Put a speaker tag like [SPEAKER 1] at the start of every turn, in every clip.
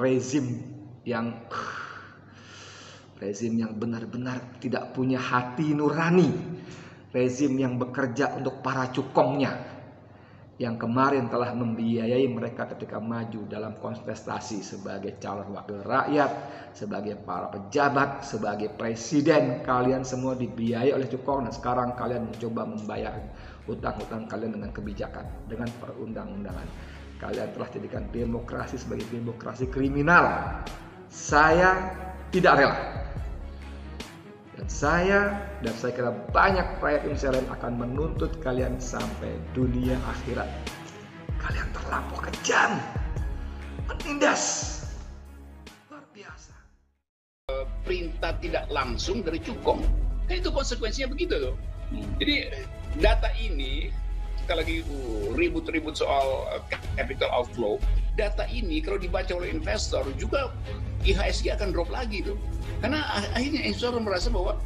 [SPEAKER 1] rezim yang benar-benar tidak punya hati nurani, rezim yang bekerja untuk para cukongnya, yang kemarin telah membiayai mereka ketika maju dalam kontestasi sebagai calon wakil rakyat, sebagai para pejabat, sebagai presiden. Kalian semua dibiayai oleh cukong, dan sekarang kalian mencoba membayar utang-utang kalian dengan kebijakan, dengan perundang-undangan. Kalian telah jadikan demokrasi sebagai demokrasi kriminal. Saya tidak rela. Dan saya kira banyak rakyat Indonesia lain akan menuntut kalian sampai dunia akhirat. Kalian terlampau kejam, menindas, luar biasa.
[SPEAKER 2] Perintah tidak langsung dari cukong, kan itu konsekuensinya begitu loh. Jadi data ini, kita lagi ribut-ribut soal capital outflow. Data ini kalau dibaca oleh investor juga IHSG akan drop lagi tuh. Karena akhirnya investor merasa bahwa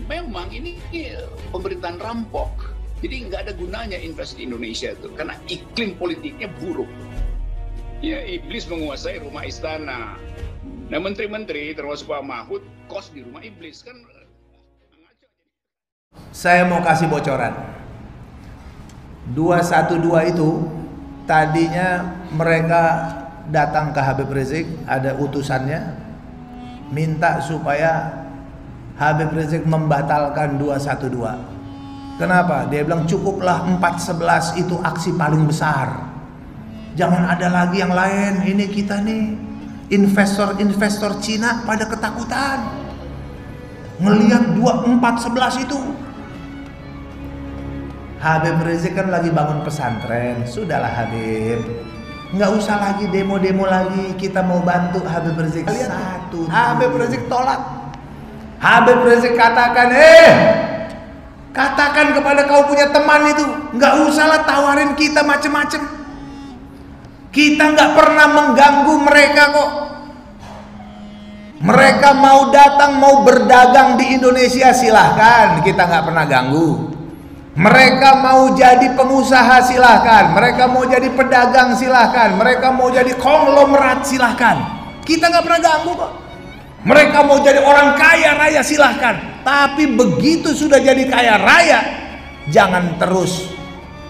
[SPEAKER 2] memang ini pemerintahan rampok. Jadi nggak ada gunanya invest di Indonesia tuh, karena iklim politiknya buruk. Ya, iblis menguasai rumah istana. Nah, menteri-menteri termasuk Pak Mahfud kos di rumah iblis kan.
[SPEAKER 3] Saya mau kasih bocoran. 212 itu tadinya mereka datang ke Habib Rizik, ada utusannya minta supaya Habib Rizik membatalkan 212. Kenapa? Dia bilang cukuplah 411 itu aksi paling besar. Jangan ada lagi yang lain. Ini kita nih investor Cina pada ketakutan ngelihat 411 itu. Habib Rizik kan lagi bangun pesantren. Sudahlah Habib, nggak usah lagi demo-demo lagi. Kita mau bantu Habib Rizik. Satu. Habib Rizik tolak. Habib Rizik katakan, katakan kepada kau punya teman itu, nggak usahlah tawarin kita macem-macem. Kita nggak pernah mengganggu mereka kok. Mereka mau datang, mau berdagang di Indonesia silahkan, kita nggak pernah ganggu. Mereka mau jadi pengusaha silahkan, mereka mau jadi pedagang silahkan, mereka mau jadi konglomerat silahkan, kita nggak pernah ganggu kok. Mereka mau jadi orang kaya raya silahkan, tapi begitu sudah jadi kaya raya, jangan terus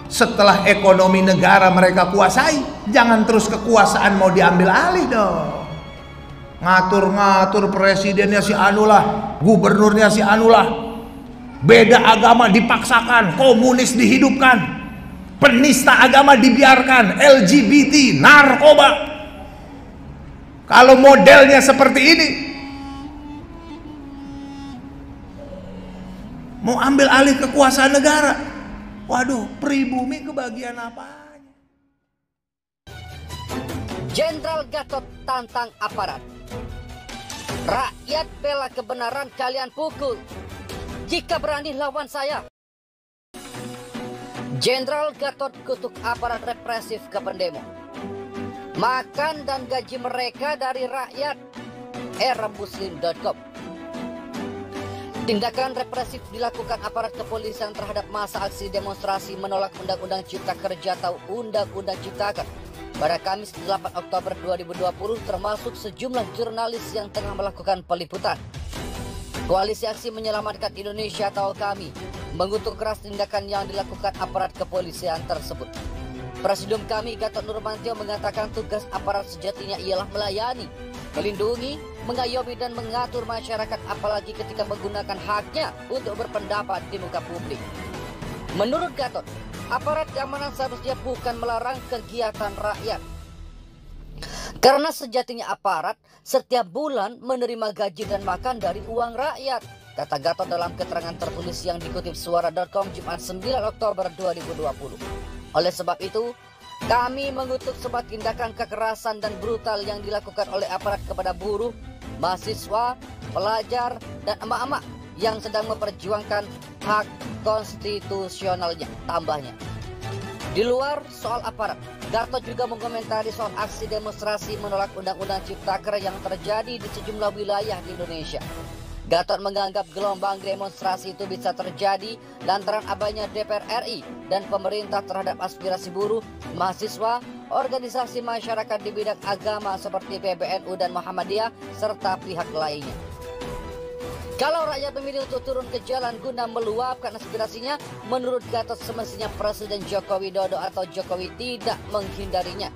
[SPEAKER 3] setelah ekonomi negara mereka kuasai, jangan terus kekuasaan mau diambil alih dong. Ngatur-ngatur presidennya si anulah, gubernurnya si anulah. Beda agama dipaksakan, komunis dihidupkan, penista agama dibiarkan, LGBT, narkoba. Kalau modelnya seperti ini, mau ambil alih kekuasaan negara, waduh, pribumi kebagian apanya?
[SPEAKER 4] Jenderal Gatot tantang aparat. Rakyat bela kebenaran, kalian pukul jika berani lawan saya. Jenderal Gatot kutuk aparat represif ke pendemo. Makan dan gaji mereka dari rakyat. eramuslim.com. Tindakan represif dilakukan aparat kepolisian terhadap masa aksi demonstrasi menolak Undang-Undang Cipta Kerja atau Undang-Undang Ciptaker pada Kamis 8 Oktober 2020, termasuk sejumlah jurnalis yang tengah melakukan peliputan. Koalisi Aksi Menyelamatkan Indonesia atau KAMI mengutuk keras tindakan yang dilakukan aparat kepolisian tersebut. Presidium KAMI Gatot Nurmantio mengatakan tugas aparat sejatinya ialah melayani, melindungi, mengayomi dan mengatur masyarakat, apalagi ketika menggunakan haknya untuk berpendapat di muka publik. Menurut Gatot, aparat keamanan seharusnya bukan melarang kegiatan rakyat, karena sejatinya aparat setiap bulan menerima gaji dan makan dari uang rakyat, kata Gatot dalam keterangan tertulis yang dikutip suara.com Jumat 9 Oktober 2020. Oleh sebab itu, kami mengutuk semua tindakan kekerasan dan brutal yang dilakukan oleh aparat kepada buruh, mahasiswa, pelajar, dan emak-emak yang sedang memperjuangkan hak konstitusionalnya, tambahnya. Di luar soal aparat, Gatot juga mengomentari soal aksi demonstrasi menolak Undang-Undang Ciptaker yang terjadi di sejumlah wilayah di Indonesia. Gatot menganggap gelombang demonstrasi itu bisa terjadi lantaran abainya DPR RI dan pemerintah terhadap aspirasi buruh, mahasiswa, organisasi masyarakat di bidang agama seperti PBNU dan Muhammadiyah, serta pihak lainnya. Kalau rakyat memilih untuk turun ke jalan guna meluapkan aspirasinya, menurut Gatot semestinya Presiden Joko Widodo atau Jokowi tidak menghindarinya.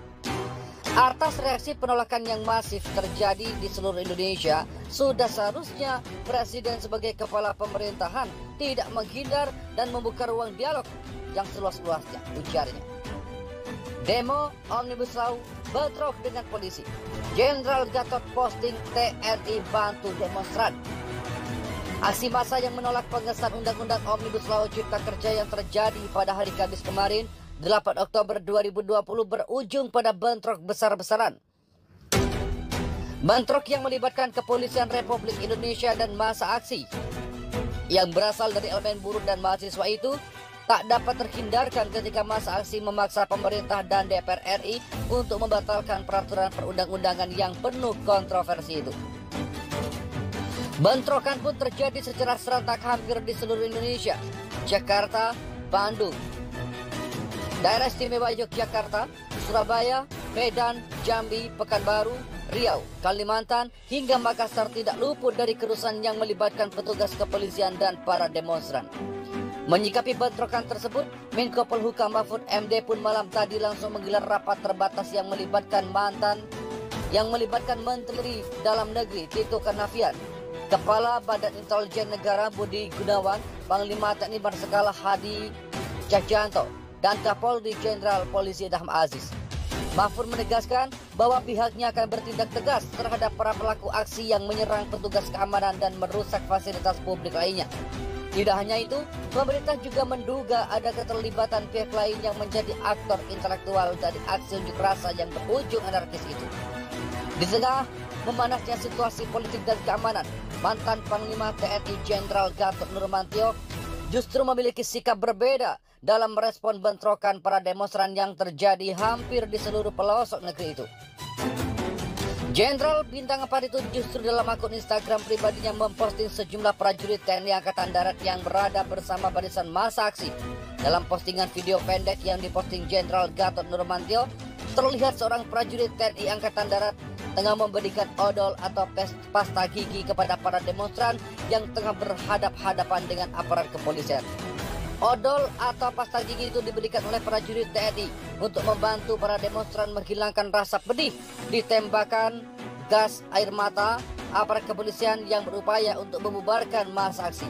[SPEAKER 4] Atas reaksi penolakan yang masif terjadi di seluruh Indonesia, sudah seharusnya Presiden sebagai kepala pemerintahan tidak menghindar dan membuka ruang dialog yang seluas-luasnya, ujarnya. Demo Omnibus Law bentrok dengan polisi. Jenderal Gatot posting TNI bantu demonstran. Aksi massa yang menolak pengesahan Undang-Undang Omnibus Law Cipta Kerja yang terjadi pada hari Kamis kemarin, 8 Oktober 2020 berujung pada bentrok besar-besaran. Bentrok yang melibatkan Kepolisian Republik Indonesia dan massa aksi yang berasal dari elemen buruh dan mahasiswa itu tak dapat terhindarkan ketika massa aksi memaksa pemerintah dan DPR RI untuk membatalkan peraturan perundang-undangan yang penuh kontroversi itu. Bentrokan pun terjadi secara serentak hampir di seluruh Indonesia. Jakarta, Bandung, Daerah Istimewa Yogyakarta, Surabaya, Medan, Jambi, Pekanbaru, Riau, Kalimantan, hingga Makassar tidak luput dari kerusuhan yang melibatkan petugas kepolisian dan para demonstran. Menyikapi bentrokan tersebut, Menko Polhukam Mahfud MD pun malam tadi langsung menggelar rapat terbatas yang melibatkan Menteri Dalam Negeri Tito Karnavian, Kepala Badan Intelijen Negara Budi Gunawan, Panglima TNI Marsikal Hadi Cahyanto, dan Kapolri Jenderal Polisi Idham Aziz. Mahfud menegaskan bahwa pihaknya akan bertindak tegas terhadap para pelaku aksi yang menyerang petugas keamanan dan merusak fasilitas publik lainnya. Tidak hanya itu, pemerintah juga menduga ada keterlibatan pihak lain yang menjadi aktor intelektual dari aksi unjuk rasa yang berujung anarkis itu. Di tengah memanasnya situasi politik dan keamanan, mantan Panglima TNI Jenderal Gatot Nurmantio justru memiliki sikap berbeda dalam merespon bentrokan para demonstran yang terjadi hampir di seluruh pelosok negeri itu. Jenderal Bintang 4 itu justru dalam akun Instagram pribadinya memposting sejumlah prajurit TNI Angkatan Darat yang berada bersama barisan massa aksi. Dalam postingan video pendek yang diposting Jenderal Gatot Nurmantio, terlihat seorang prajurit TNI Angkatan Darat tengah memberikan odol atau pasta gigi kepada para demonstran yang tengah berhadap-hadapan dengan aparat kepolisian. Odol atau pasta gigi itu diberikan oleh prajurit TNI untuk membantu para demonstran menghilangkan rasa pedih ditembakkan gas air mata aparat kepolisian yang berupaya untuk membubarkan massa aksi.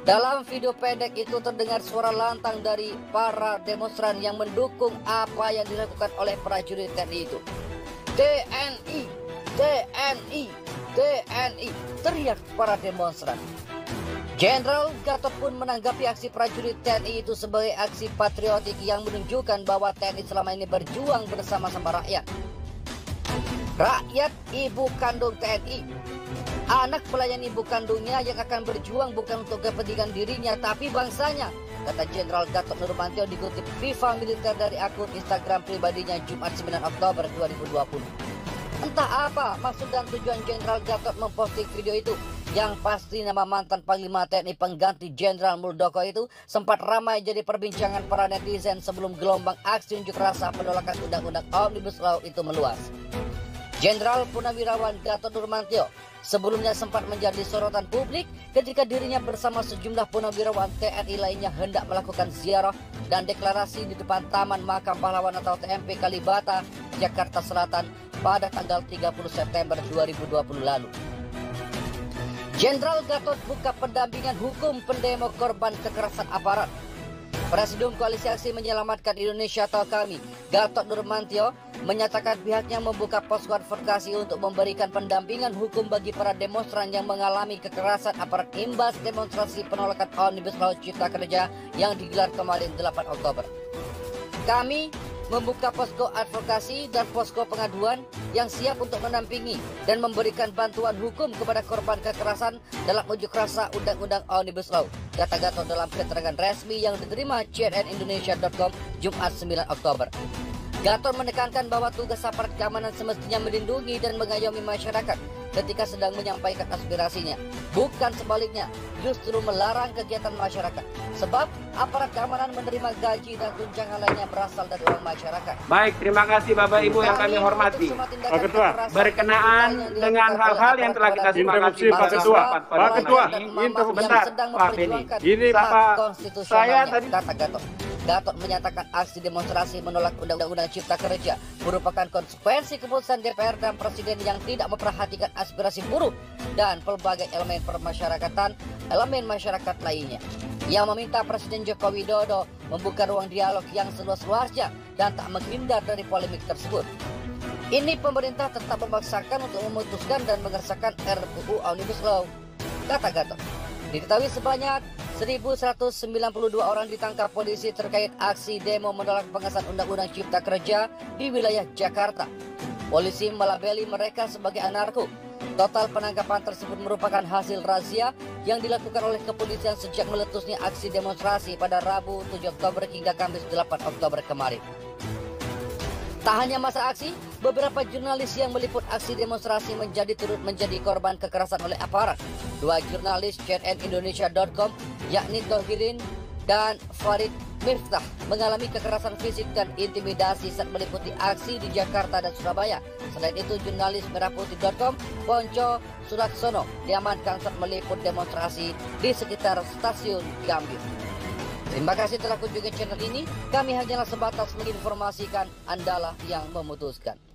[SPEAKER 4] Dalam video pendek itu terdengar suara lantang dari para demonstran yang mendukung apa yang dilakukan oleh prajurit TNI itu. TNI, TNI, TNI, teriak para demonstran. Jenderal Gatot pun menanggapi aksi prajurit TNI itu sebagai aksi patriotik yang menunjukkan bahwa TNI selama ini berjuang bersama-sama rakyat. Rakyat ibu kandung TNI, anak pelayan ibu kandungnya yang akan berjuang bukan untuk kepentingan dirinya tapi bangsanya, kata Jenderal Gatot Nurmantio dikutip Viva Militer dari akun Instagram pribadinya Jumat 9 Oktober 2020. Entah apa maksud dan tujuan Jenderal Gatot memposting video itu. Yang pasti nama mantan Panglima TNI pengganti Jenderal Muldoko itu sempat ramai jadi perbincangan para netizen sebelum gelombang aksi unjuk rasa penolakan Undang-Undang Omnibus Law itu meluas. Jenderal Purnawirawan Gatot Nurmantio sebelumnya sempat menjadi sorotan publik ketika dirinya bersama sejumlah purnawirawan TNI lainnya hendak melakukan ziarah dan deklarasi di depan Taman Makam Pahlawan atau TMP Kalibata, Jakarta Selatan pada tanggal 30 September 2020 lalu. Jenderal Gatot buka pendampingan hukum pendemo korban kekerasan aparat. Presidium Koalisi Aksi Menyelamatkan Indonesia atau KAMI, Gatot Nurmantio, menyatakan pihaknya membuka posko advokasi untuk memberikan pendampingan hukum bagi para demonstran yang mengalami kekerasan aparat imbas demonstrasi penolakan Omnibus Law Cipta Kerja yang digelar kemarin 8 Oktober. Kami membuka posko advokasi dan posko pengaduan yang siap untuk menampingi dan memberikan bantuan hukum kepada korban kekerasan dalam unjuk rasa Undang-Undang Omnibus Law, kata Gatot dalam keterangan resmi yang diterima cnnindonesia.com Jumat 9 Oktober. Gatot menekankan bahwa tugas aparat keamanan semestinya melindungi dan mengayomi masyarakat ketika sedang menyampaikan aspirasinya. Bukan sebaliknya, justru melarang kegiatan masyarakat. Sebab aparat keamanan menerima gaji dan tunjangan lainnya berasal dari uang masyarakat.
[SPEAKER 5] Baik, terima kasih Bapak Ibu yang kami hormati.
[SPEAKER 6] Pak Ketua,
[SPEAKER 5] berkenaan dengan hal-hal yang telah kita sepakati
[SPEAKER 6] Pak Ketua, Pak Ketua,
[SPEAKER 5] sebentar, Pak Beni.
[SPEAKER 6] Ini Pak,
[SPEAKER 5] saya tadi
[SPEAKER 4] kata Gatot menyatakan aksi demonstrasi menolak Undang-Undang Cipta Kerja merupakan konsekuensi keputusan DPR dan Presiden yang tidak memperhatikan aspirasi buruh dan pelbagai elemen permasyarakatan, elemen masyarakat lainnya. Ia meminta Presiden Joko Widodo membuka ruang dialog yang seluas-luasnya dan tak menghindar dari polemik tersebut. Ini pemerintah tetap memaksakan untuk memutuskan dan mengesahkan RUU Omnibus Law, kata Gatot. Diketahui sebanyak 1.192 orang ditangkap polisi terkait aksi demo menolak pengesahan Undang-Undang Cipta Kerja di wilayah Jakarta. Polisi melabeli mereka sebagai anarko. Total penangkapan tersebut merupakan hasil razia yang dilakukan oleh kepolisian sejak meletusnya aksi demonstrasi pada Rabu 7 Oktober hingga Kamis 8 Oktober kemarin. Tak hanya masa aksi, beberapa jurnalis yang meliput aksi demonstrasi turut menjadi korban kekerasan oleh aparat. Dua jurnalis CNNindonesia.com, yakni Tohirin dan Farid Miftah, mengalami kekerasan fisik dan intimidasi saat meliputi aksi di Jakarta dan Surabaya. Selain itu, jurnalis merahputih.com, Ponco Sulaksono, diamankan saat meliput demonstrasi di sekitar stasiun Gambir. Terima kasih telah kunjungi channel ini. Kami hanyalah sebatas menginformasikan, Andalah yang memutuskan.